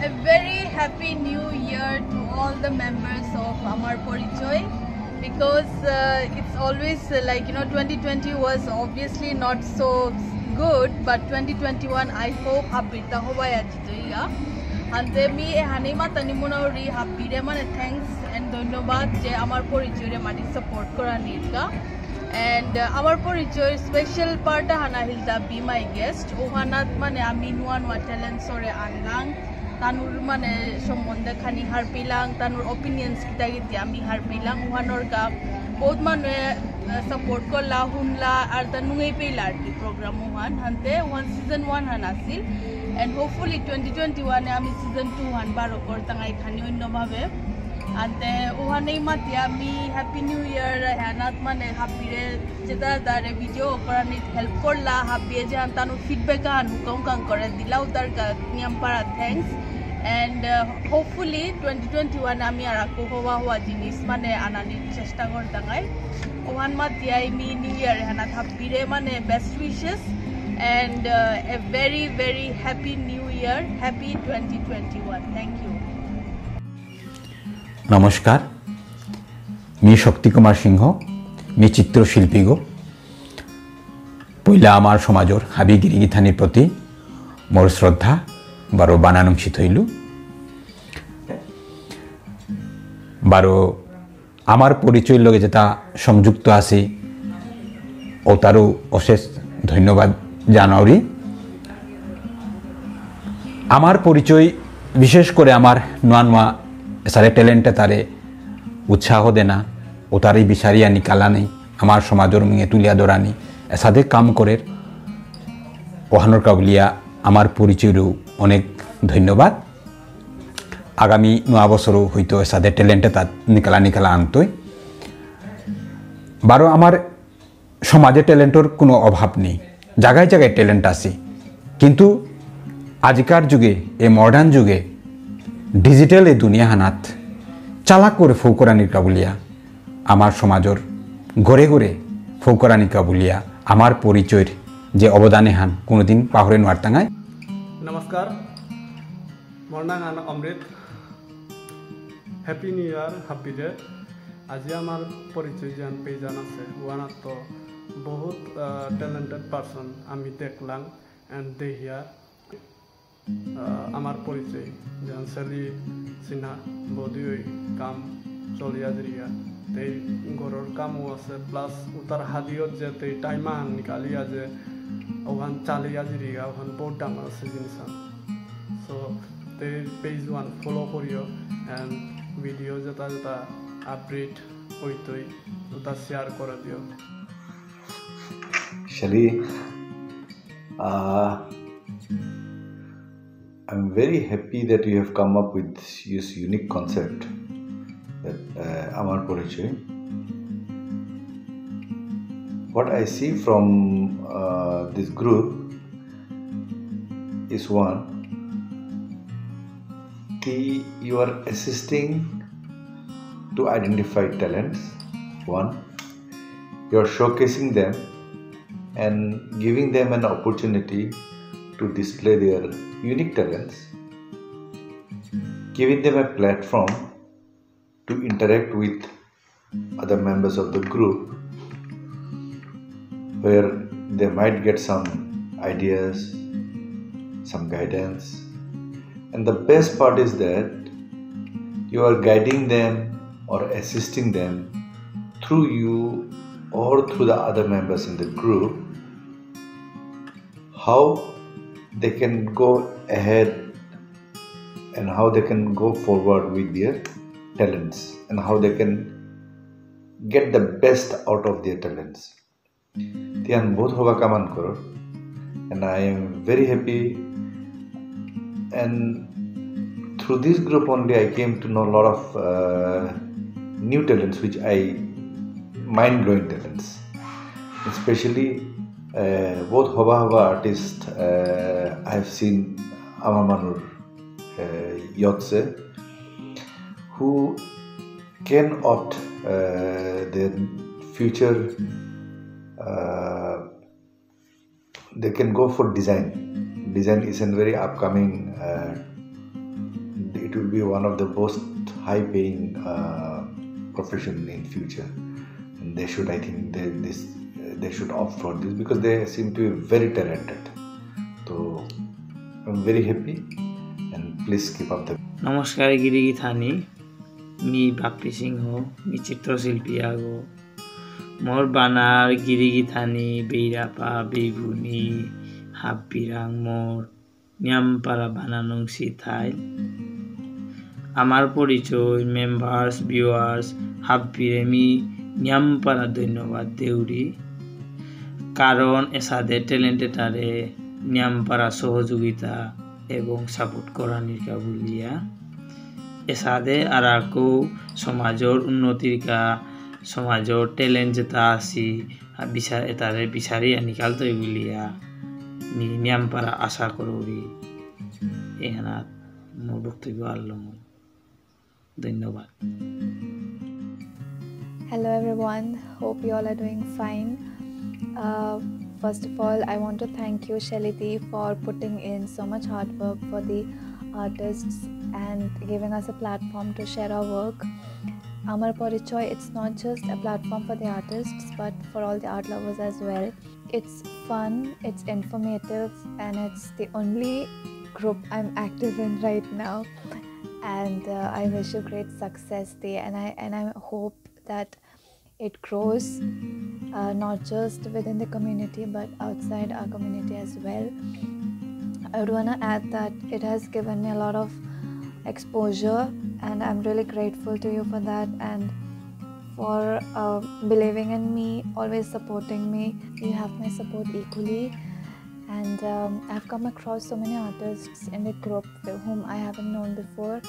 A very happy new year to all the members of Amar Porichoy, because it's always 2020 was obviously not so good, but 2021 I hope habita hoba ajitoya ante mi hanima tanimuna ri habire mane thanks and dhonyobad je Amar Porichoy re mani support kora nitka. And Amar Porichoy special part hana hilda be my guest ohanat mane ami nuan wa talents ore anlang tanur mane sombonde khani har pilang tanur opinions kita giti ami har pilang uhanor ka बहुत माने support करला हुनला और तनुंगे पे लार्टी program उहान हंते one season 1 हनासिल and hopefully 2021 ने आमी season 2 हन बारो कर तंगाई खानी उन्नो भावे अंते उहाने मातिया मी happy new year हनात माने happy रे जिता दारे video करानी help करला happy जे हन तनु feedback हन हुकम कांग करे दिला उतर का नियम पारा thanks. And hopefully 2021 ami arako howa jinis mane anani chesta kortangai ohan matiai mi new year hana thappire mane best wishes and a very happy new year, happy 2021. Thank you. নমস্কার, me শক্তি কুমার সিংহ, me চিত্রশিল্পী গো। পইলা আমার সমাজর হাবিগিরি গীতানির প্রতি মোর শ্রদ্ধা বারো বানানুংশী থইলু বারো আমার পরিচয়ের লগে যেটা সংযুক্ত আছে ও তারও অশেষ ধন্যবাদ জানাওরি। আমার পরিচয় বিশেষ করে আমার নোয়া নোয়া সারে ট্যালেন্টে তারে উৎসাহ দেনা ও তারই বিচারিয়া নিকালা নেই আমার সমাজর মিয়ে তুলিয়া ধরানি এসাদে কাম করে ওহানোর কাবলিয়া আমার পরিচয়েরও অনেক ধন্যবাদ। আগামী নয়া বছরও হয়তো এসাদে ট্যালেন্টে তার নিকালা আনতই বারো আমার সমাজে ট্যালেন্টর কোনো অভাব নেই, জায়গায় জায়গায় ট্যালেন্ট আছে, কিন্তু আজকার যুগে এই মডার্ন যুগে ডিজিটাল এই দুনিয়া হানাত চালাক করে ফৌকরানির কাবুলিয়া আমার সমাজর ঘরে ঘরে ফৌকরানি কাবুলিয়া আমার পরিচয়ের যে অবদানে হান কোনোদিন পাহরে নোয়ার টাঙায়। নমস্কার, মোর নাম Amrit. Happy new year, happy day. আজি আমার পরিচয় জান পেজান আছে ওয়ানাত তো বহুত ট্যালেন্টেড পার্সন আমি দেখলাম এন্ড দেহিয়া আমার পরিচয় জান সেলি সিনহা বদিওই কাম চলিয়া দিয়া তেই ঘরের কামও আছে প্লাস উতার হাদিয়ত যে তেই টাইমান নিকালিয়া যে ওখান চালিয়া দিরিয়া ওখান বহুত ডাঙর আছে জিনিস। সো তে পেজ ওয়ান ফলো করিও এন্ড ভিডিও যেটা যেটা আপডেট হইতই ওটা শেয়ার করে দিও। Shali, I'm very happy that you have come up with this unique concept that Amar Porichoy. What I see from this group is one, you are assisting to identify talents. One, you are showcasing them and giving them an opportunity to display their unique talents, giving them a platform to interact with other members of the group where they might get some ideas, some guidance. And the best part is that you are guiding them or assisting them through you or through the other members in the group, how they can go ahead and how they can go forward with their talents and how they can get the best out of their talents. Tiyan both hoba kaman koro, and I am very happy, and through this group only I came to know a lot of new talents, which mind-blowing talents, especially both hoba artists. I have seen Amamanur Yotse, who can opt their future. They can go for design. Design is a very upcoming it will be one of the most high-paying profession in future, and they should, I think, they should opt for this because they seem to be very talented. So I'm very happy, and please keep up the. नमस्कार गिरी थानी मी बाप्पी सिंह हो मी चित्रशिल्पी आगो मोर बानार गिरी थानी बेरापा बेबुनी हाब्बिरां मोर न्यामपारा बानानंसि थाइल आमार परिचय members viewers हाब्बिरेमी न्यामपारा धन्यवाद देउरी कारण एसादे टैलेंटेटारे न्यामपारा सहयोगिता एवं सापोर्ट करानिर का बुलिया एसादे आराको समाजर उन्नतिर का समाजर टैलेंट जेता आसी बिचार एतारे बिचारी निकालते बुलिया नि न्यामपारा आशा करोरी एहानात मोर बक्तव्य आल्लम धन्यवाद. Hello everyone, hope you all are doing fine. First of all, I want to thank you Shelly Dee for putting in so much hard work for the artists and giving us a platform to share our work. Amar Porichoy, it's not just a platform for the artists but for all the art lovers as well. It's fun, it's informative, and it's the only group I'm active in right now. And I wish you great success there, and I hope that it grows not just within the community but outside our community as well. I would want to add that it has given me a lot of exposure, and I'm really grateful to you for that and for believing in me, always supporting me. You have my support equally, and I've come across so many artists in the group whom I haven't known before,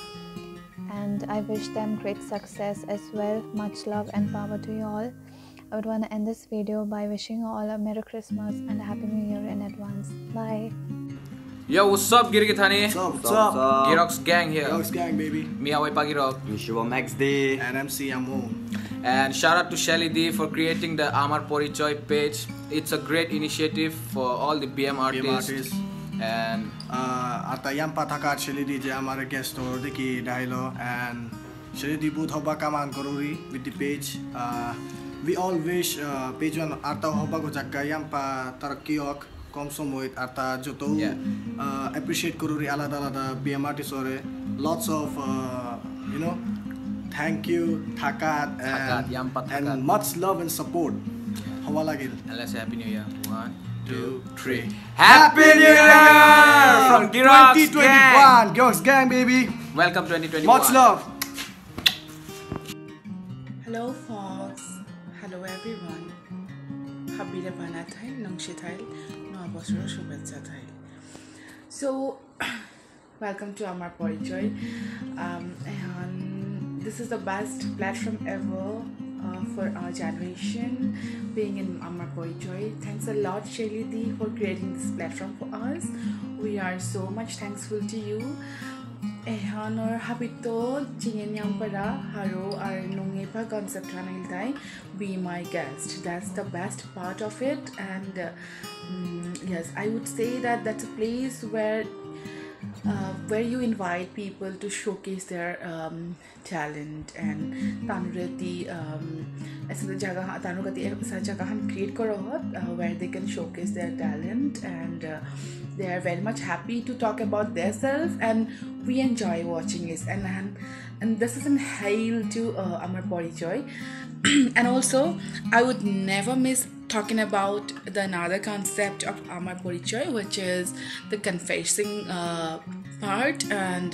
and I wish them great success as well. Much love and power to you all. I would want to end this video by wishing you all a Merry Christmas and a Happy New Year in advance. Bye. Yo, what's up, Giri Githani? What's up? Girox gang here. Girox gang, baby. Me away pa Girok. Visual Max D. And MC Amu. And shout out to Shelly Dee for creating the Amar Porichoy page. It's a great initiative for all the BM artists. And Arta Yampa Takat Shelly Dee je amar guest or Diki Dailo, and Shelly Dee both hoba kaman koruri with the page. We all wish page one Arta hoba ko jakka Yampa Tarakiok kom somoit Arta joto appreciate koruri alada alada BM artists ore. Lots of thank you Takat and much love and support. Hawa lagil. And let's say Happy New Year. 1, 2, 3. Happy New Year from Girox 2021. gang. Girox gang, baby. Welcome 2021. Much love. Hello folks. Hello everyone. Happy Rabanathai, Nongshithai, Noabosro Shubetsathai. So welcome to Amar Porichoy. And this is the best platform ever for our generation being in Amar Porichoy. Thanks a lot Shelly Dee for creating this platform for us. We are so much thankful to you. Ehanor habito Chinyanyampara Haro or Nungepa concept Ranildai be my guest. That's the best part of it, and yes, I would say that that's a place where you invite people to showcase their talent and tanurati create where they can showcase their talent, and they are very much happy to talk about themselves, and we enjoy watching it, and this is an hail to Amar Porichoy. And also I would never miss talking about the another concept of Amar Porichoy, which is the confessing part, and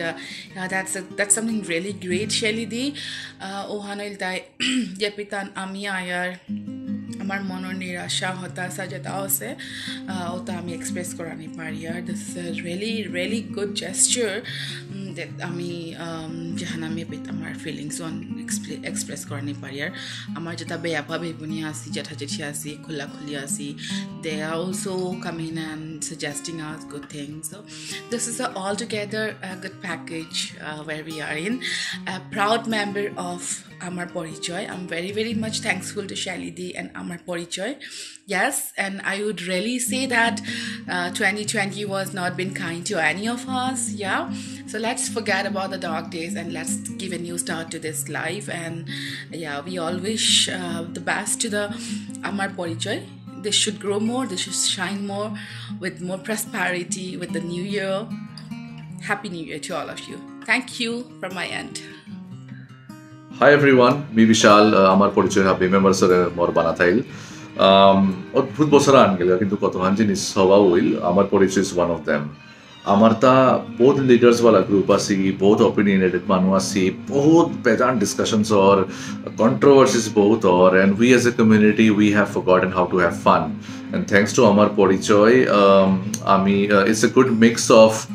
that's something really great. Shelly Dee Ohanoil Dai Yapitan Ami Ayar Amar Monor Nirasha Hotasa Jataose Otami express Korani Paria. This is a really good gesture that Ami Jahanami bit Amar feelings on express Korani Paria. Amar Jata Beapa Buniasi Jatachiasi Kula Kuliasi. They are also coming and suggesting us good things. So this is altogether a good package where we are in. A proud member of Amar Porichoy. I'm very much thankful to Shelly Di and Amar Porichoy. Yes, and I would really say that 2020 was not been kind to any of us. Yeah, so let's forget about the dark days and let's give a new start to this life. And yeah, we all wish the best to the Amar Porichoy. This should grow more, this should shine more, with more prosperity with the new year. Happy New Year to all of you. Thank you from my end. Hi everyone, me Vishal, Amar Porichoy happy members are more banathail. Odbhut bosara angela kintu kotohan jinis howa hoil, Amar Porichoy is one of them. Amarta both leaders wala group asi, both opinionated manu asi, both pedant discussions or controversies both or, and we as a community we have forgotten how to have fun. And thanks to Amar Porichoy, it's a good mix of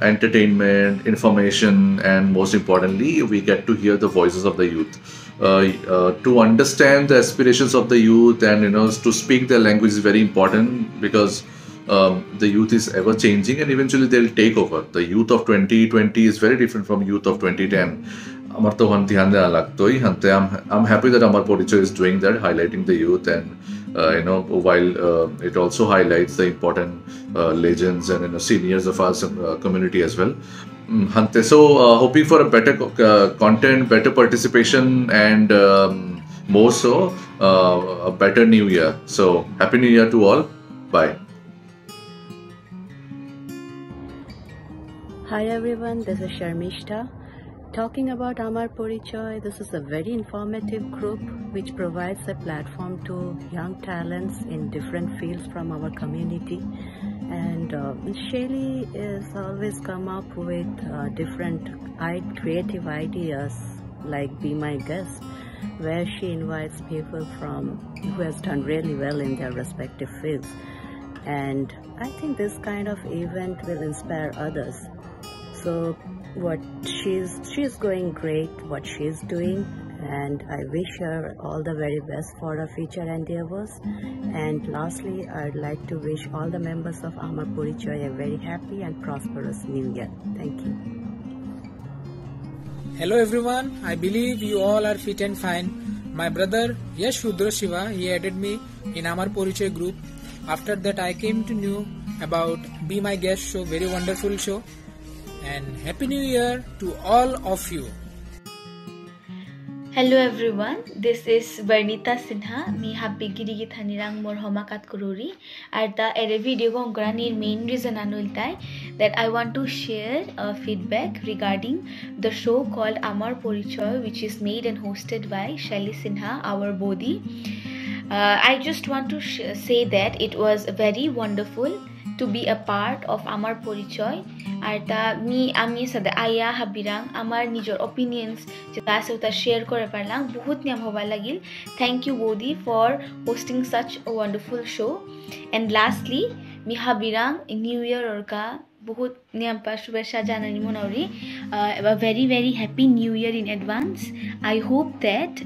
entertainment, information, and most importantly, we get to hear the voices of the youth. To understand the aspirations of the youth and to speak their language is very important because the youth is ever changing and eventually they'll take over. The youth of 2020 is very different from youth of 2010. I'm happy that Amar Porichoy is doing that, highlighting the youth, and while it also highlights the important legends and seniors of our community as well. So hoping for a better content, better participation, and more so a better new year. So happy new year to all. Bye. Hi everyone, this is Sharmishta. Talking about Amar Porichoy, this is a very informative group which provides a platform to young talents in different fields from our community. And Shelly has always come up with different creative ideas like Be My Guest, where she invites people who has done really well in their respective fields. And I think this kind of event will inspire others. So she's going great what she's doing, and I wish her all the very best for her future endeavors. And lastly, I'd like to wish all the members of Amar Porichoy a very happy and prosperous new year. Thank you. Hello everyone, I believe you all are fit and fine. My brother Yash Rudra Shiva, he added me in Amar Porichoy group. After that I came to know about Be My Guest show, very wonderful show. And Happy New Year to all of you. Hello everyone, this is Bernita Sinha. Me happy giri thanirang mor homakat kururi. Arta ere video ko ngranir main reason anultai that I want to share feedback regarding the show called Amar Porichoy, which is made and hosted by Shelly Sinha, our Bodhi. I just want to say that it was very wonderful to be a part of Amar Porichoy. Arta ami sada aya habirang amar nijor opinions jeta sauta share kore parlang bahut niam hoba lagil. Thank you Bodhi for hosting such a wonderful show. And lastly, mi habirang new year orka bahut niam pa shubhesha janani monauri. A very happy new year in advance. I hope that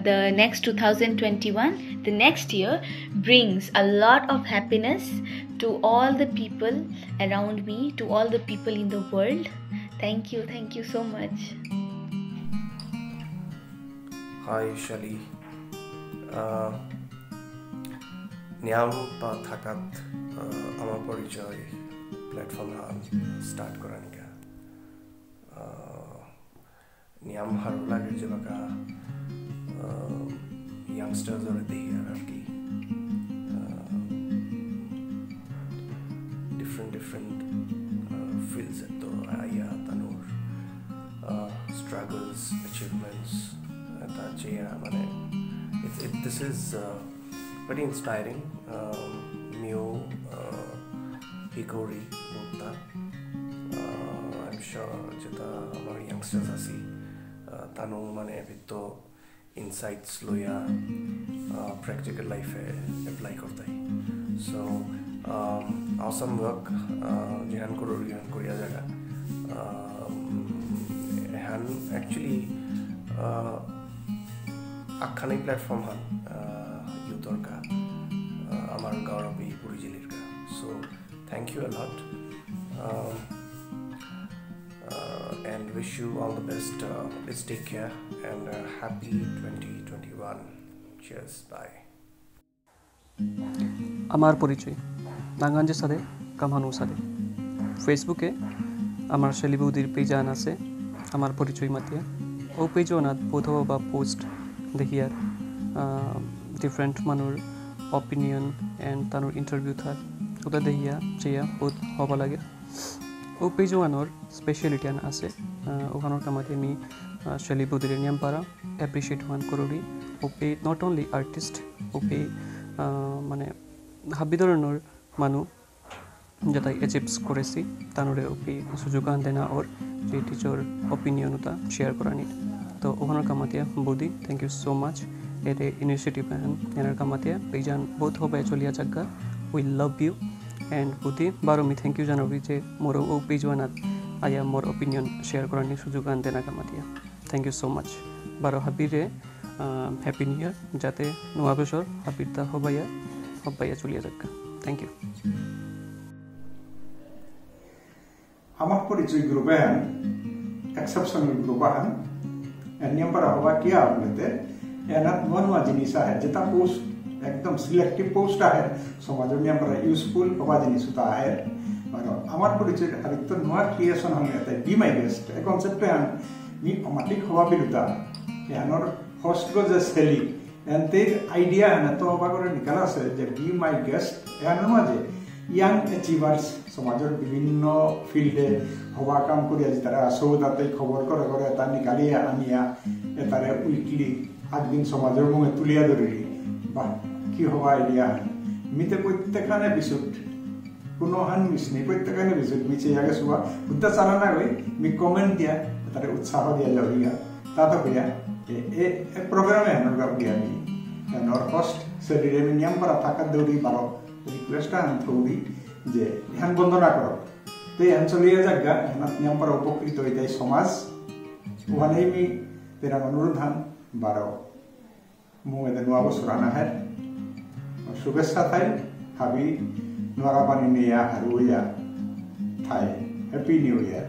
the next 2021, the next year, brings a lot of happiness to all the people around me, to all the people in the world. Thank you so much. Hi Shelly. Niam pa thakat Amar Porichoy platform start korani ka. Niam haru lage je baka youngsters are there arki. Different fields at the Aya Tanur struggles, achievements. This is very inspiring. New Hikori Mutta. I'm sure jeta our youngsters asi tanu mane bitto insights loya practical life apply kortai. So awesome work jihan korea jaga actually akhanai platform han youth orka amar gaurabi puri jilir ka. So thank you a lot. and wish you all the best. Please take care and happy 2021. Cheers. Bye. আমার পরিচয় নাঙ্গাঞ্জে সাদে কামহানু সাদে ফেসবুকে আমার শেলিবুদির পেজান আছে আমার পরিচয় মাতিয়া ও পেজনাত বোধ বা পোস্ট দেখিয়ার ডিফারেন্ট মানুর অপিনিয়ন এন্ড তানোর ইন্টারভিউ থাক ওটা দেখিয়া চেয়া বহুত হব লাগে ও পেজওয়ানোর স্পেশালিটি আছে ওখানোর কামাতে আমি শেলিবুদির নিয়ম পারা অ্যাপ্রিসিয়েট ওয়ান করবি ও পে নট অনলি আর্টিস্ট ও পে মানে হাবি ধরনের মানুষ যেটা অ্যাচিভস করেছি তানোরে ওপি সুযোগ আনতে না ওর যে টিচার অপিনিয়ন ওটা শেয়ার করা নিট তো ওখানোর কামাতিয়া বৌদি থ্যাংক ইউ সো মাচ এর ইনিশিয়েটিভ এনার কামাতিয়া পেজান বহুত হবে চলিয়া জায়গা উই লাভ ইউ এন্ড বৌদি বারো মি থ্যাংক ইউ জানাবি যে মোর ও পেজওয়ানাত আয়া মোর অপিনিয়ন শেয়ার করার নিয়ে সুযোগ আনতে না কামাতিয়া থ্যাংক ইউ সো মাচ বারো হাবিরে হ্যাপি নিউ ইয়ার যাতে নয়া বছর হাবিরটা হবাইয়া চলিয়া যাক্কা থ্যাংক ইউ আমার পরিচয় গ্রুপে এক্সেপশনাল গ্রুপ আহেন নিয়ম পারা হবা কিয়া বলতে এনাত নয়া জিনিস আহে যেটা পোস্ট একদম সিলেক্টিভ পোস্ট আহে সমাজের নিয়ম পারা ইউজফুল হবা জিনিস ওটা আহে মানে আমার পরিচয় হারিত নয়া ক্রিয়েশন হলে তাই বি মাই গেস্ট এই কনসেপ্টে আন মি অমাটিক হবা বিরুদ্ধা এনার হোস্ট গো যে সেলি এনতে আইডিয়া না তো হবা করে নিকালা আছে যে বি মাই গেস্ট এনার মাঝে ইয়াং অ্যাচিভার্স সমাজের বিভিন্ন ফিল্ডে হবা কাম করি আজি তারা আসো তাতে খবর করে করে তা নিকালিয়া আনিয়া তারে উইকলি একদিন সমাজের মুখে তুলিয়া ধরিলি বা কি হবা আইডিয়া মিতে প্রত্যেকখানে এপিসোড কোনো হান মিস নেই প্রত্যেকখানে এপিসোড মিছে আগে শুয়া বুদ্ধা চালানা গই মি কমেন্ট দিয়া তারে উৎসাহ দিয়া যাওয়া তা তো কইয়া এ প্রোগ্রামে আনর দিয়া মি এনর হোস্ট সেডিরে মি নিয়ম করা থাকা দৌড়ি বারো রিকোয়েস্ট আনথৌরি যে ইহান বন্দনা করো তো এই অঞ্চলীয় জায়গা এখানে নিয়ম করা উপকৃত হয়ে যায় সমাজ ওখানে মি তেরা অনুরোধান বারো মুখে নয়া বছর আনা হয় শুভেচ্ছা থাই হাবি নরা পানি নিয়া হারুয়া থাই হ্যাপি নিউ ইয়ার